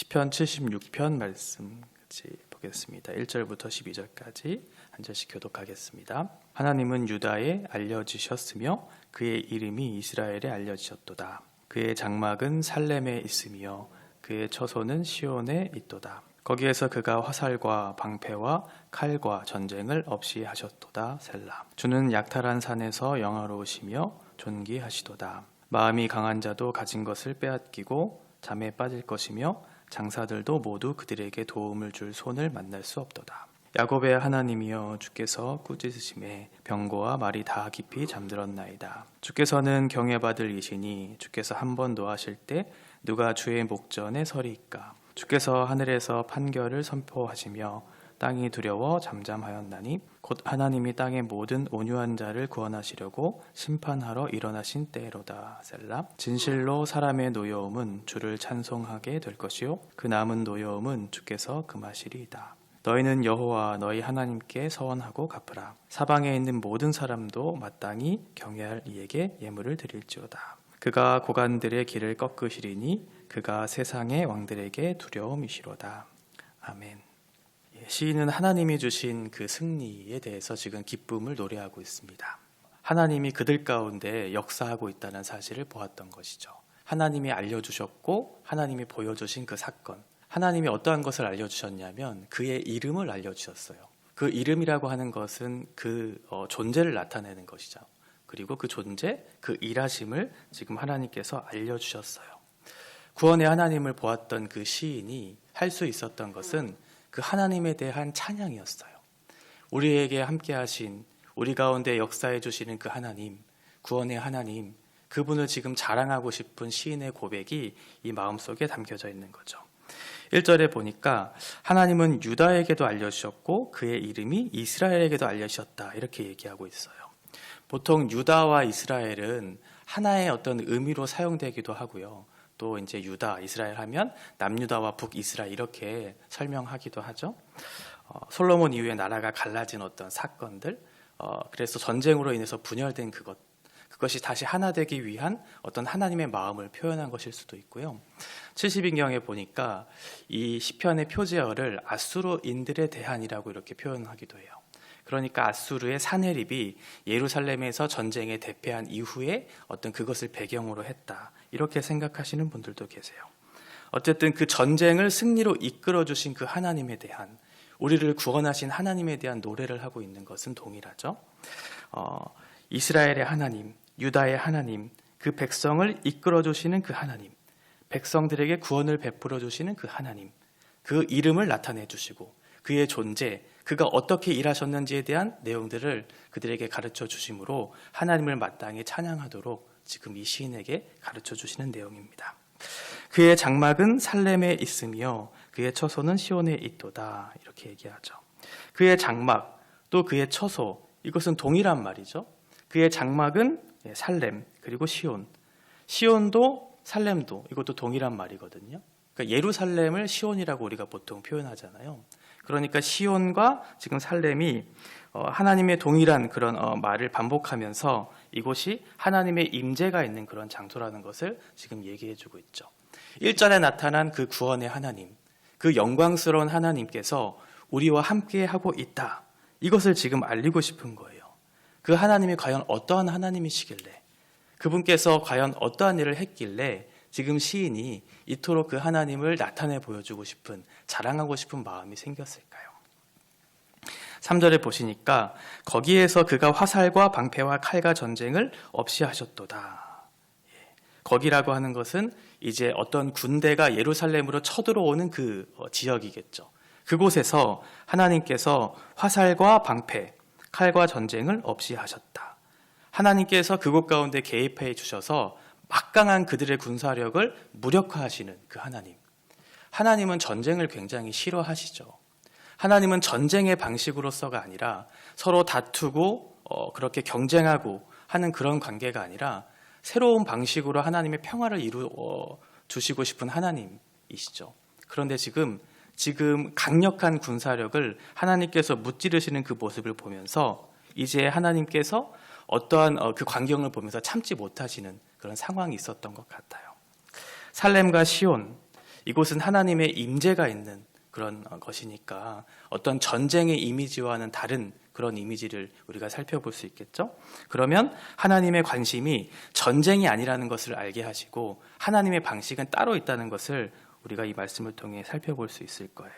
시편 76편 말씀 같이 보겠습니다. 1절부터 12절까지 한 절씩 교독하겠습니다. 하나님은 유다에 알려지셨으며 그의 이름이 이스라엘에 알려지셨도다. 그의 장막은 살렘에 있으며 그의 처소는 시온에 있도다. 거기에서 그가 화살과 방패와 칼과 전쟁을 없이 하셨도다. 셀라. 주는 약탈한 산에서 영화로우시며 존귀하시도다. 마음이 강한 자도 가진 것을 빼앗기고 잠에 빠질 것이며 장사들도 모두 그들에게 도움을 줄 손을 만날 수 없도다. 야곱의 하나님이여, 주께서 꾸짖으심에 병고와 말이 다 깊이 잠들었나이다. 주께서는 경외받을 이시니 주께서 한 번 노하실 때 누가 주의 목전에 서리이까. 주께서 하늘에서 판결을 선포하시며 땅이 두려워 잠잠하였나니 곧 하나님이 땅의 모든 온유한 자를 구원하시려고 심판하러 일어나신 때로다. 셀라. 진실로 사람의 노여움은 주를 찬송하게 될 것이요 그 남은 노여움은 주께서 금하시리이다. 너희는 여호와 너희 하나님께 서원하고 갚으라. 사방에 있는 모든 사람도 마땅히 경외할 이에게 예물을 드릴지어다. 그가 고관들의 길을 꺾으시리니 그가 세상의 왕들에게 두려움이시로다. 아멘. 시인은 하나님이 주신 그 승리에 대해서 지금 기쁨을 노래하고 있습니다. 하나님이 그들 가운데 역사하고 있다는 사실을 보았던 것이죠. 하나님이 알려주셨고 하나님이 보여주신 그 사건, 하나님이 어떠한 것을 알려주셨냐면 그의 이름을 알려주셨어요. 그 이름이라고 하는 것은 그 존재를 나타내는 것이죠. 그리고 그 존재, 그 일하심을 지금 하나님께서 알려주셨어요. 구원의 하나님을 보았던 그 시인이 할 수 있었던 것은 그 하나님에 대한 찬양이었어요. 우리에게 함께 하신, 우리 가운데 역사해 주시는 그 하나님, 구원의 하나님, 그분을 지금 자랑하고 싶은 시인의 고백이 이 마음속에 담겨져 있는 거죠. 1절에 보니까 하나님은 유다에게도 알려주셨고 그의 이름이 이스라엘에게도 알려주셨다, 이렇게 얘기하고 있어요. 보통 유다와 이스라엘은 하나의 어떤 의미로 사용되기도 하고요. 또 이제 유다, 이스라엘 하면 남유다와 북이스라엘 이렇게 설명하기도 하죠. 솔로몬 이후에 나라가 갈라진 어떤 사건들, 그래서 전쟁으로 인해서 분열된 그것이 다시 하나 되기 위한 어떤 하나님의 마음을 표현한 것일 수도 있고요. 70인경에 보니까 이 시편의 표제어를 아수르인들에 대한이라고 이렇게 표현하기도 해요. 그러니까 아수르의 사네립이 예루살렘에서 전쟁에 대패한 이후에 어떤 그것을 배경으로 했다, 이렇게 생각하시는 분들도 계세요. 어쨌든 그 전쟁을 승리로 이끌어 주신 그 하나님에 대한, 우리를 구원하신 하나님에 대한 노래를 하고 있는 것은 동일하죠. 이스라엘의 하나님, 유다의 하나님, 그 백성을 이끌어 주시는 그 하나님, 백성들에게 구원을 베풀어 주시는 그 하나님, 그 이름을 나타내 주시고 그의 존재, 그가 어떻게 일하셨는지에 대한 내용들을 그들에게 가르쳐 주심으로 하나님을 마땅히 찬양하도록 지금 이 시인에게 가르쳐 주시는 내용입니다. 그의 장막은 살렘에 있으며 그의 처소는 시온에 있도다, 이렇게 얘기하죠. 그의 장막, 또 그의 처소, 이것은 동일한 말이죠. 그의 장막은 살렘, 그리고 시온. 시온도 살렘도 이것도 동일한 말이거든요. 그러니까 예루살렘을 시온이라고 우리가 보통 표현하잖아요. 그러니까 시온과 지금 살렘이 하나님의 동일한 그런 말을 반복하면서 이곳이 하나님의 임재가 있는 그런 장소라는 것을 지금 얘기해주고 있죠. 1절에 나타난 그 구원의 하나님, 그 영광스러운 하나님께서 우리와 함께 하고 있다, 이것을 지금 알리고 싶은 거예요. 그 하나님이 과연 어떠한 하나님이시길래, 그분께서 과연 어떠한 일을 했길래 지금 시인이 이토록 그 하나님을 나타내 보여주고 싶은, 자랑하고 싶은 마음이 생겼을까요? 3절에 보시니까 거기에서 그가 화살과 방패와 칼과 전쟁을 없이 하셨도다. 거기라고 하는 것은 이제 어떤 군대가 예루살렘으로 쳐들어오는 그 지역이겠죠. 그곳에서 하나님께서 화살과 방패, 칼과 전쟁을 없이 하셨다. 하나님께서 그곳 가운데 개입해 주셔서 막강한 그들의 군사력을 무력화하시는 그 하나님. 하나님은 전쟁을 굉장히 싫어하시죠. 하나님은 전쟁의 방식으로서가 아니라 서로 다투고 그렇게 경쟁하고 하는 그런 관계가 아니라 새로운 방식으로 하나님의 평화를 이루어 주시고 싶은 하나님이시죠. 그런데 지금 강력한 군사력을 하나님께서 무찌르시는 그 모습을 보면서 이제 하나님께서 어떠한 그 광경을 보면서 참지 못하시는 그런 상황이 있었던 것 같아요. 살렘과 시온, 이곳은 하나님의 임재가 있는 그런 것이니까 어떤 전쟁의 이미지와는 다른 그런 이미지를 우리가 살펴볼 수 있겠죠. 그러면 하나님의 관심이 전쟁이 아니라는 것을 알게 하시고 하나님의 방식은 따로 있다는 것을 우리가 이 말씀을 통해 살펴볼 수 있을 거예요.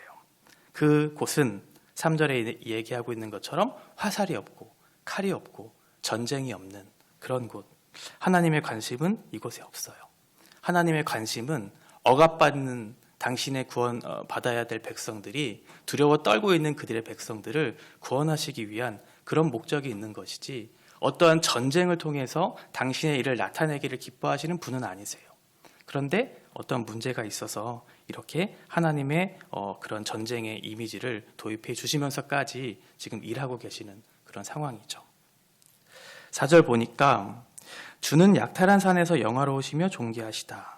그 곳은 3절에 얘기하고 있는 것처럼 화살이 없고 칼이 없고 전쟁이 없는 그런 곳. 하나님의 관심은 이곳에 없어요. 하나님의 관심은 억압받는 당신의 구원 받아야 될 백성들이 두려워 떨고 있는 그들의 백성들을 구원하시기 위한 그런 목적이 있는 것이지 어떠한 전쟁을 통해서 당신의 일을 나타내기를 기뻐하시는 분은 아니세요. 그런데 어떤 문제가 있어서 이렇게 하나님의 그런 전쟁의 이미지를 도입해 주시면서까지 지금 일하고 계시는 그런 상황이죠. 4절 보니까 주는 약탈한 산에서 영화로우시며 존귀하시다.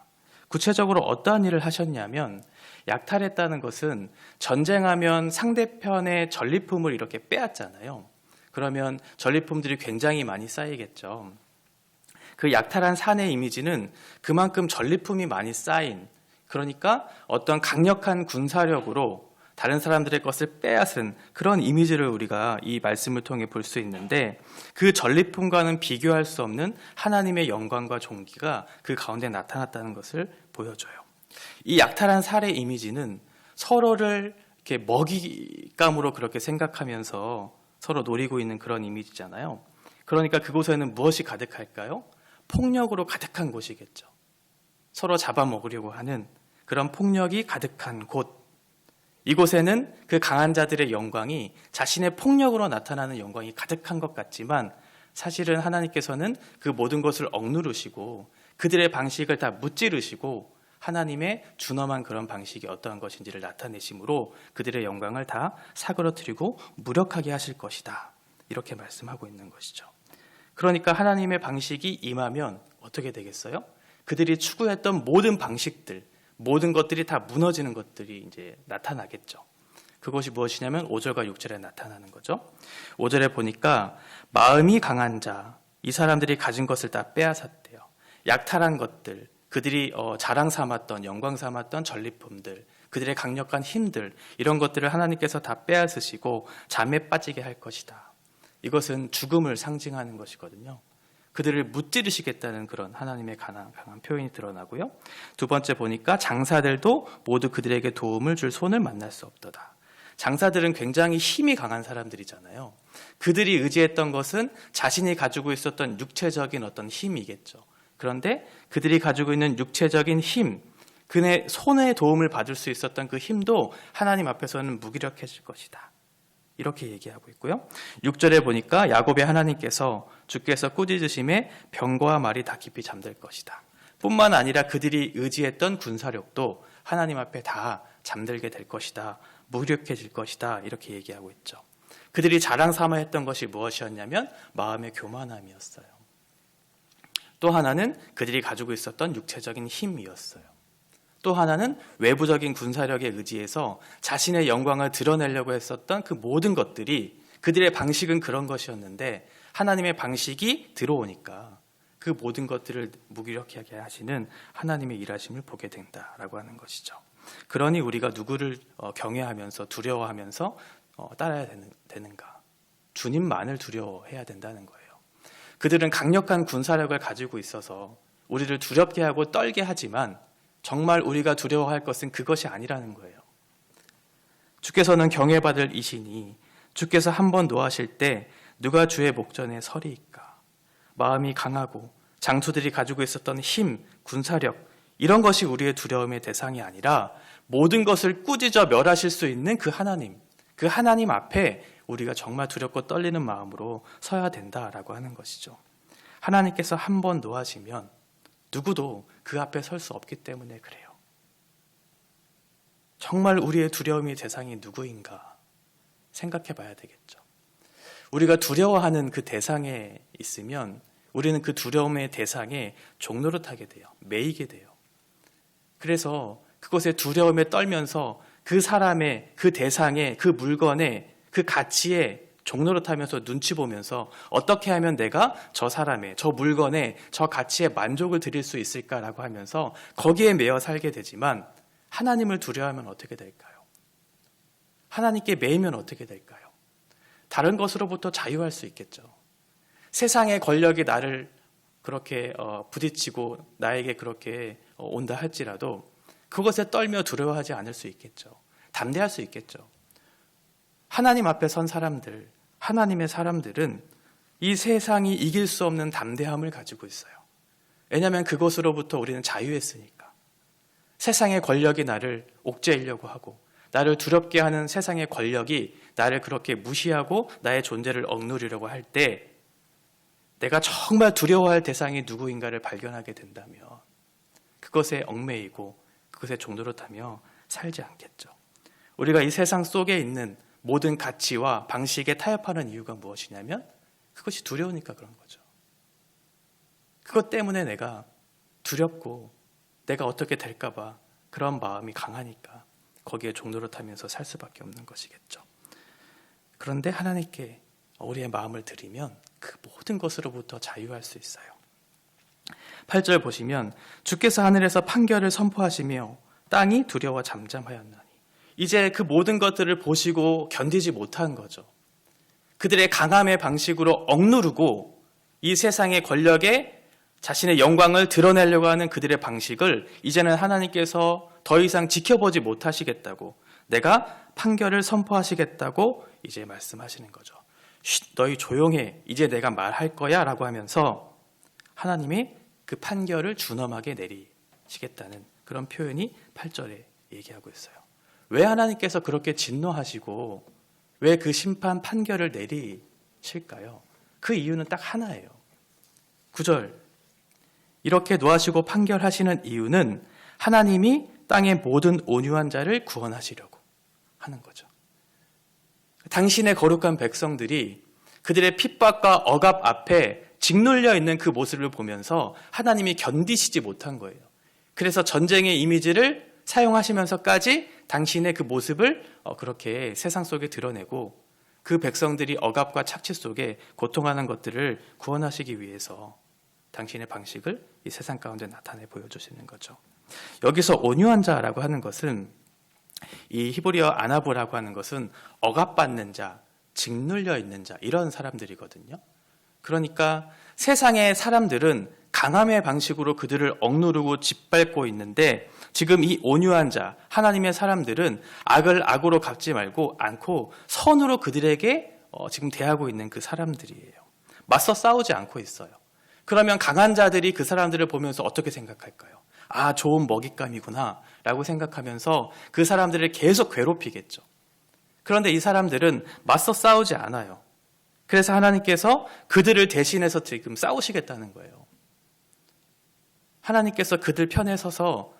구체적으로 어떠한 일을 하셨냐면 약탈했다는 것은 전쟁하면 상대편의 전리품을 이렇게 빼앗잖아요. 그러면 전리품들이 굉장히 많이 쌓이겠죠. 그 약탈한 산의 이미지는 그만큼 전리품이 많이 쌓인, 그러니까 어떤 강력한 군사력으로 다른 사람들의 것을 빼앗은 그런 이미지를 우리가 이 말씀을 통해 볼 수 있는데 그 전리품과는 비교할 수 없는 하나님의 영광과 존귀가 그 가운데 나타났다는 것을 보여줘요. 이 약탈한 살의 이미지는 서로를 이렇게 먹잇감으로 그렇게 생각하면서 서로 노리고 있는 그런 이미지잖아요. 그러니까 그곳에는 무엇이 가득할까요? 폭력으로 가득한 곳이겠죠. 서로 잡아먹으려고 하는 그런 폭력이 가득한 곳. 이곳에는 그 강한 자들의 영광이 자신의 폭력으로 나타나는 영광이 가득한 것 같지만 사실은 하나님께서는 그 모든 것을 억누르시고 그들의 방식을 다 무찌르시고 하나님의 준엄한 그런 방식이 어떠한 것인지를 나타내심으로 그들의 영광을 다 사그러뜨리고 무력하게 하실 것이다. 이렇게 말씀하고 있는 것이죠. 그러니까 하나님의 방식이 임하면 어떻게 되겠어요? 그들이 추구했던 모든 방식들, 모든 것들이 다 무너지는 것들이 이제 나타나겠죠. 그것이 무엇이냐면 5절과 6절에 나타나는 거죠. 5절에 보니까 마음이 강한 자, 이 사람들이 가진 것을 다 빼앗았대요. 약탈한 것들, 그들이 자랑 삼았던, 영광 삼았던 전리품들, 그들의 강력한 힘들, 이런 것들을 하나님께서 다 빼앗으시고 잠에 빠지게 할 것이다. 이것은 죽음을 상징하는 것이거든요. 그들을 무찌르시겠다는 그런 하나님의 강한 표현이 드러나고요. 두 번째 보니까 장사들도 모두 그들에게 도움을 줄 손을 만날 수 없도다. 장사들은 굉장히 힘이 강한 사람들이잖아요. 그들이 의지했던 것은 자신이 가지고 있었던 육체적인 어떤 힘이겠죠. 그런데 그들이 가지고 있는 육체적인 힘, 그의 손의 도움을 받을 수 있었던 그 힘도 하나님 앞에서는 무기력해질 것이다. 이렇게 얘기하고 있고요. 6절에 보니까 야곱의 하나님께서 주께서 꾸짖으심에 병과 말이 다 깊이 잠들 것이다. 뿐만 아니라 그들이 의지했던 군사력도 하나님 앞에 다 잠들게 될 것이다. 무력해질 것이다. 이렇게 얘기하고 있죠. 그들이 자랑 삼아 했던 것이 무엇이었냐면 마음의 교만함이었어요. 또 하나는 그들이 가지고 있었던 육체적인 힘이었어요. 또 하나는 외부적인 군사력에 의지해서 자신의 영광을 드러내려고 했었던 그 모든 것들이 그들의 방식은 그런 것이었는데 하나님의 방식이 들어오니까 그 모든 것들을 무기력하게 하시는 하나님의 일하심을 보게 된다라고 하는 것이죠. 그러니 우리가 누구를 경외하면서 두려워하면서 따라야 되는가? 주님만을 두려워해야 된다는 거예요. 그들은 강력한 군사력을 가지고 있어서 우리를 두렵게 하고 떨게 하지만 정말 우리가 두려워할 것은 그것이 아니라는 거예요. 주께서는 경외받을 이시니 주께서 한번 노하실 때 누가 주의 목전에 서리이까. 마음이 강하고 장수들이 가지고 있었던 힘, 군사력 이런 것이 우리의 두려움의 대상이 아니라 모든 것을 꾸짖어 멸하실 수 있는 그 하나님 앞에 우리가 정말 두렵고 떨리는 마음으로 서야 된다라고 하는 것이죠. 하나님께서 한번 노하시면 누구도 그 앞에 설 수 없기 때문에 그래요. 정말 우리의 두려움의 대상이 누구인가 생각해 봐야 되겠죠. 우리가 두려워하는 그 대상에 있으면 우리는 그 두려움의 대상에 종노릇하게 돼요. 매이게 돼요. 그래서 그것에 두려움에 떨면서 그 사람의, 그 대상의, 그 물건의, 그 가치에 종노릇하면서 눈치 보면서 어떻게 하면 내가 저 사람의, 저 물건의, 저 가치에 만족을 드릴 수 있을까라고 하면서 거기에 매여 살게 되지만 하나님을 두려워하면 어떻게 될까요? 하나님께 매이면 어떻게 될까요? 다른 것으로부터 자유할 수 있겠죠. 세상의 권력이 나를 그렇게 부딪히고 나에게 그렇게 온다 할지라도 그것에 떨며 두려워하지 않을 수 있겠죠. 담대할 수 있겠죠. 하나님 앞에 선 사람들, 하나님의 사람들은 이 세상이 이길 수 없는 담대함을 가지고 있어요. 왜냐하면 그것으로부터 우리는 자유했으니까. 세상의 권력이 나를 옥죄이려고 하고 나를 두렵게 하는 세상의 권력이 나를 그렇게 무시하고 나의 존재를 억누르려고 할 때 내가 정말 두려워할 대상이 누구인가를 발견하게 된다면 그것에 얽매이고 그것에 종노릇하며 살지 않겠죠. 우리가 이 세상 속에 있는 모든 가치와 방식에 타협하는 이유가 무엇이냐면 그것이 두려우니까 그런 거죠. 그것 때문에 내가 두렵고 내가 어떻게 될까 봐 그런 마음이 강하니까 거기에 종노릇하면서 살 수밖에 없는 것이겠죠. 그런데 하나님께 우리의 마음을 드리면 그 모든 것으로부터 자유할 수 있어요. 8절 보시면 주께서 하늘에서 판결을 선포하시며 땅이 두려워 잠잠하였나니 이제 그 모든 것들을 보시고 견디지 못한 거죠. 그들의 강함의 방식으로 억누르고 이 세상의 권력에 자신의 영광을 드러내려고 하는 그들의 방식을 이제는 하나님께서 더 이상 지켜보지 못하시겠다고 내가 판결을 선포하시겠다고 이제 말씀하시는 거죠. 쉿, 너희 조용해. 이제 내가 말할 거야 라고 하면서 하나님이 그 판결을 준엄하게 내리시겠다는 그런 표현이 8절에 얘기하고 있어요. 왜 하나님께서 그렇게 진노하시고 왜 그 심판 판결을 내리실까요? 그 이유는 딱 하나예요. 9절 이렇게 노하시고 판결하시는 이유는 하나님이 땅의 모든 온유한 자를 구원하시려고 하는 거죠. 당신의 거룩한 백성들이 그들의 핍박과 억압 앞에 짓눌려 있는 그 모습을 보면서 하나님이 견디시지 못한 거예요. 그래서 전쟁의 이미지를 사용하시면서까지 당신의 그 모습을 그렇게 세상 속에 드러내고 그 백성들이 억압과 착취 속에 고통하는 것들을 구원하시기 위해서 당신의 방식을 이 세상 가운데 나타내 보여주시는 거죠. 여기서 온유한 자라고 하는 것은 이 히브리어 아나브라고 하는 것은 억압받는 자, 짓눌려 있는 자 이런 사람들이거든요. 그러니까 세상의 사람들은 강함의 방식으로 그들을 억누르고 짓밟고 있는데 지금 이 온유한 자, 하나님의 사람들은 악을 악으로 갚지 말고 않고 선으로 그들에게 지금 대하고 있는 그 사람들이에요. 맞서 싸우지 않고 있어요. 그러면 강한 자들이 그 사람들을 보면서 어떻게 생각할까요? 아, 좋은 먹잇감이구나 라고 생각하면서 그 사람들을 계속 괴롭히겠죠. 그런데 이 사람들은 맞서 싸우지 않아요. 그래서 하나님께서 그들을 대신해서 지금 싸우시겠다는 거예요. 하나님께서 그들 편에 서서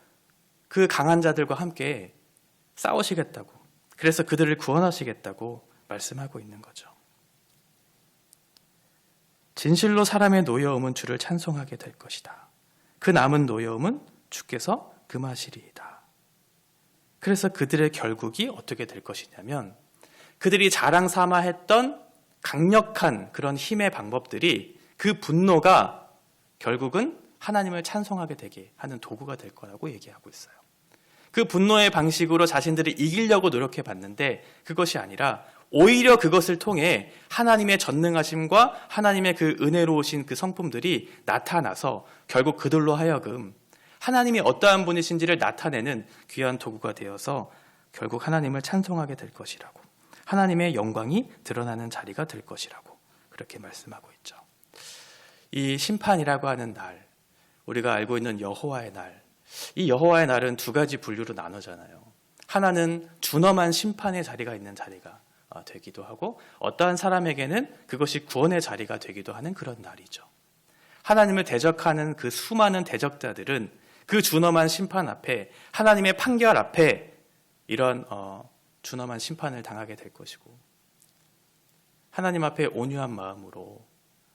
그 강한 자들과 함께 싸우시겠다고, 그래서 그들을 구원하시겠다고 말씀하고 있는 거죠. 진실로 사람의 노여움은 주를 찬송하게 될 것이다. 그 남은 노여움은 주께서 금하시리이다. 그래서 그들의 결국이 어떻게 될 것이냐면 그들이 자랑 삼아 했던 강력한 그런 힘의 방법들이 그 분노가 결국은 하나님을 찬송하게 되게 하는 도구가 될 거라고 얘기하고 있어요. 그 분노의 방식으로 자신들이 이기려고 노력해 봤는데 그것이 아니라 오히려 그것을 통해 하나님의 전능하심과 하나님의 그 은혜로우신 그 성품들이 나타나서 결국 그들로 하여금 하나님이 어떠한 분이신지를 나타내는 귀한 도구가 되어서 결국 하나님을 찬송하게 될 것이라고, 하나님의 영광이 드러나는 자리가 될 것이라고 그렇게 말씀하고 있죠. 이 심판이라고 하는 날, 우리가 알고 있는 여호와의 날, 이 여호와의 날은 두 가지 분류로 나누잖아요. 하나는 준엄한 심판의 자리가 있는 자리가 되기도 하고 어떠한 사람에게는 그것이 구원의 자리가 되기도 하는 그런 날이죠. 하나님을 대적하는 그 수많은 대적자들은 그 준엄한 심판 앞에, 하나님의 판결 앞에 이런 준엄한 심판을 당하게 될 것이고, 하나님 앞에 온유한 마음으로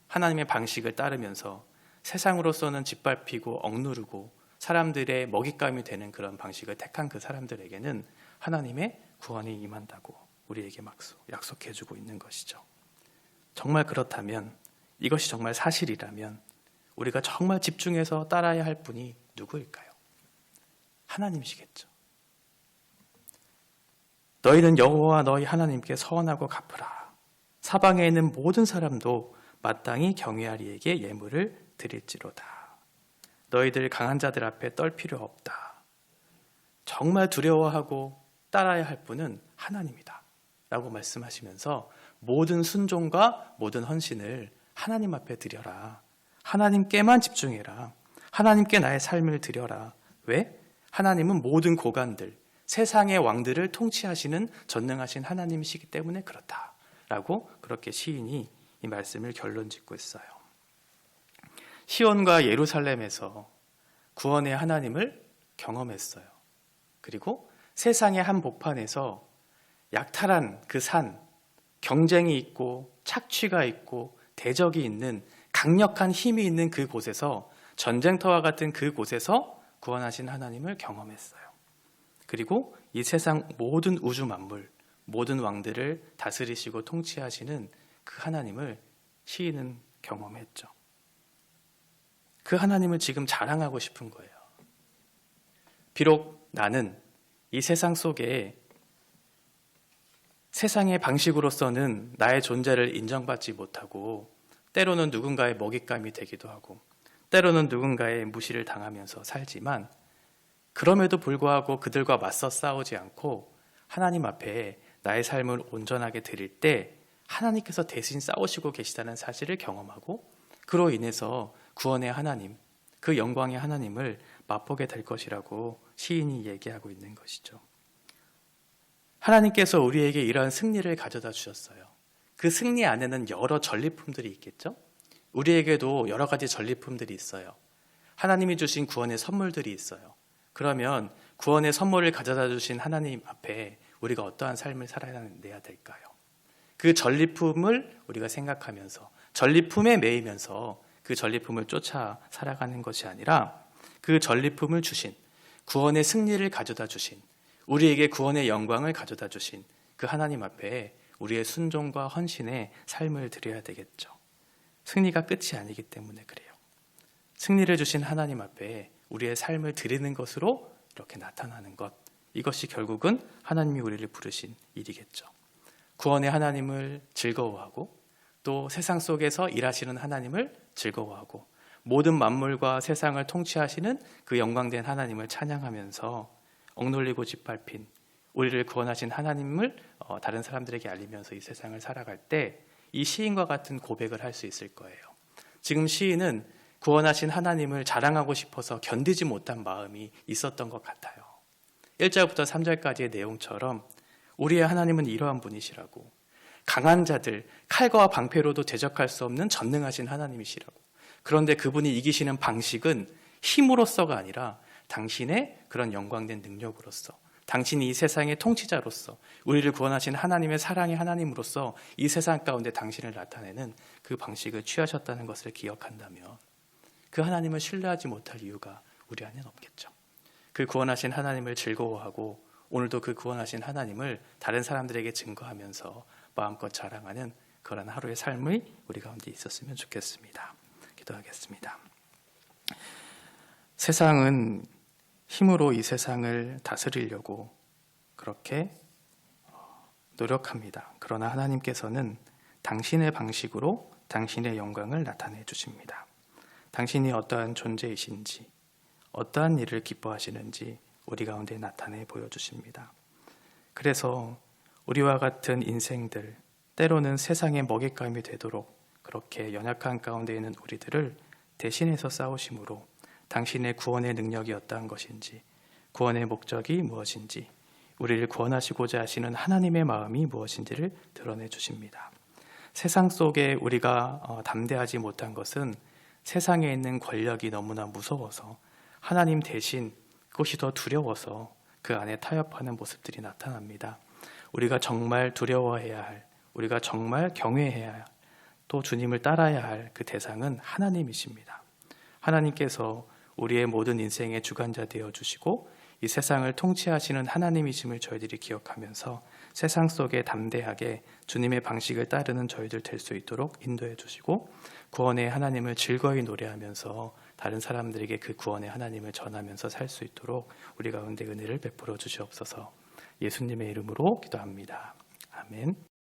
하나님의 방식을 따르면서 세상으로서는 짓밟히고 억누르고 사람들의 먹잇감이 되는 그런 방식을 택한 그 사람들에게는 하나님의 구원이 임한다고 우리에게 약속해주고 있는 것이죠. 정말 그렇다면, 이것이 정말 사실이라면 우리가 정말 집중해서 따라야 할 분이 누구일까요? 하나님이시겠죠. 너희는 여호와 너희 하나님께 서원하고 갚으라. 사방에 있는 모든 사람도 마땅히 경외할 이에게 예물을 드릴지로다. 너희들 강한 자들 앞에 떨 필요 없다. 정말 두려워하고 따라야 할 분은 하나님이다 라고 말씀하시면서 모든 순종과 모든 헌신을 하나님 앞에 드려라. 하나님께만 집중해라. 하나님께 나의 삶을 드려라. 왜? 하나님은 모든 고관들, 세상의 왕들을 통치하시는 전능하신 하나님이시기 때문에 그렇다라고 그렇게 시인이 이 말씀을 결론 짓고 있어요. 시온과 예루살렘에서 구원의 하나님을 경험했어요. 그리고 세상의 한 복판에서 약탈한 그 산, 경쟁이 있고 착취가 있고 대적이 있는 강력한 힘이 있는 그곳에서, 전쟁터와 같은 그곳에서 구원하신 하나님을 경험했어요. 그리고 이 세상 모든 우주 만물, 모든 왕들을 다스리시고 통치하시는 그 하나님을 시인은 경험했죠. 그 하나님을 지금 자랑하고 싶은 거예요. 비록 나는 이 세상 속에 세상의 방식으로서는 나의 존재를 인정받지 못하고 때로는 누군가의 먹잇감이 되기도 하고 때로는 누군가의 무시를 당하면서 살지만, 그럼에도 불구하고 그들과 맞서 싸우지 않고 하나님 앞에 나의 삶을 온전하게 드릴 때 하나님께서 대신 싸우시고 계시다는 사실을 경험하고, 그로 인해서 구원의 하나님, 그 영광의 하나님을 맛보게 될 것이라고 시인이 얘기하고 있는 것이죠. 하나님께서 우리에게 이러한 승리를 가져다 주셨어요. 그 승리 안에는 여러 전리품들이 있겠죠? 우리에게도 여러 가지 전리품들이 있어요. 하나님이 주신 구원의 선물들이 있어요. 그러면 구원의 선물을 가져다 주신 하나님 앞에 우리가 어떠한 삶을 살아내야 될까요? 그 전리품을 우리가 생각하면서 전리품에 매이면서 그 전리품을 쫓아 살아가는 것이 아니라, 그 전리품을 주신, 구원의 승리를 가져다 주신, 우리에게 구원의 영광을 가져다 주신 그 하나님 앞에 우리의 순종과 헌신의 삶을 드려야 되겠죠. 승리가 끝이 아니기 때문에 그래요. 승리를 주신 하나님 앞에 우리의 삶을 드리는 것으로 이렇게 나타나는 것, 이것이 결국은 하나님이 우리를 부르신 일이겠죠. 구원의 하나님을 즐거워하고 또 세상 속에서 일하시는 하나님을 즐거워하고 모든 만물과 세상을 통치하시는 그 영광된 하나님을 찬양하면서 억눌리고 짓밟힌 우리를 구원하신 하나님을 다른 사람들에게 알리면서 이 세상을 살아갈 때 이 시인과 같은 고백을 할 수 있을 거예요. 지금 시인은 구원하신 하나님을 자랑하고 싶어서 견디지 못한 마음이 있었던 것 같아요. 1절부터 3절까지의 내용처럼 우리의 하나님은 이러한 분이시라고, 강한 자들, 칼과 방패로도 대적할 수 없는 전능하신 하나님이시라고. 그런데 그분이 이기시는 방식은 힘으로서가 아니라 당신의 그런 영광된 능력으로서, 당신이 이 세상의 통치자로서, 우리를 구원하신 하나님의 사랑의 하나님으로서 이 세상 가운데 당신을 나타내는 그 방식을 취하셨다는 것을 기억한다면 그 하나님을 신뢰하지 못할 이유가 우리 안에는 없겠죠. 그 구원하신 하나님을 즐거워하고 오늘도 그 구원하신 하나님을 다른 사람들에게 증거하면서 마음껏 자랑하는 그런 하루의 삶이 우리 가운데 있었으면 좋겠습니다. 기도하겠습니다. 세상은 힘으로 이 세상을 다스리려고 그렇게 노력합니다. 그러나 하나님께서는 당신의 방식으로 당신의 영광을 나타내 주십니다. 당신이 어떠한 존재이신지, 어떠한 일을 기뻐하시는지 우리 가운데 나타내 보여주십니다. 그래서 우리와 같은 인생들, 때로는 세상의 먹잇감이 되도록 그렇게 연약한 가운데 있는 우리들을 대신해서 싸우심으로 당신의 구원의 능력이 어떠한 것인지, 구원의 목적이 무엇인지, 우리를 구원하시고자 하시는 하나님의 마음이 무엇인지를 드러내 주십니다. 세상 속에 우리가 담대하지 못한 것은 세상에 있는 권력이 너무나 무서워서, 하나님 대신 그것이 더 두려워서 그 안에 타협하는 모습들이 나타납니다. 우리가 정말 두려워해야 할, 우리가 정말 경외해야 할, 또 주님을 따라야 할 그 대상은 하나님이십니다. 하나님께서 우리의 모든 인생의 주관자 되어주시고 이 세상을 통치하시는 하나님이심을 저희들이 기억하면서 세상 속에 담대하게 주님의 방식을 따르는 저희들 될 수 있도록 인도해 주시고, 구원의 하나님을 즐거이 노래하면서 다른 사람들에게 그 구원의 하나님을 전하면서 살 수 있도록 우리 가운데 은혜를 베풀어 주시옵소서. 예수님의 이름으로 기도합니다. 아멘.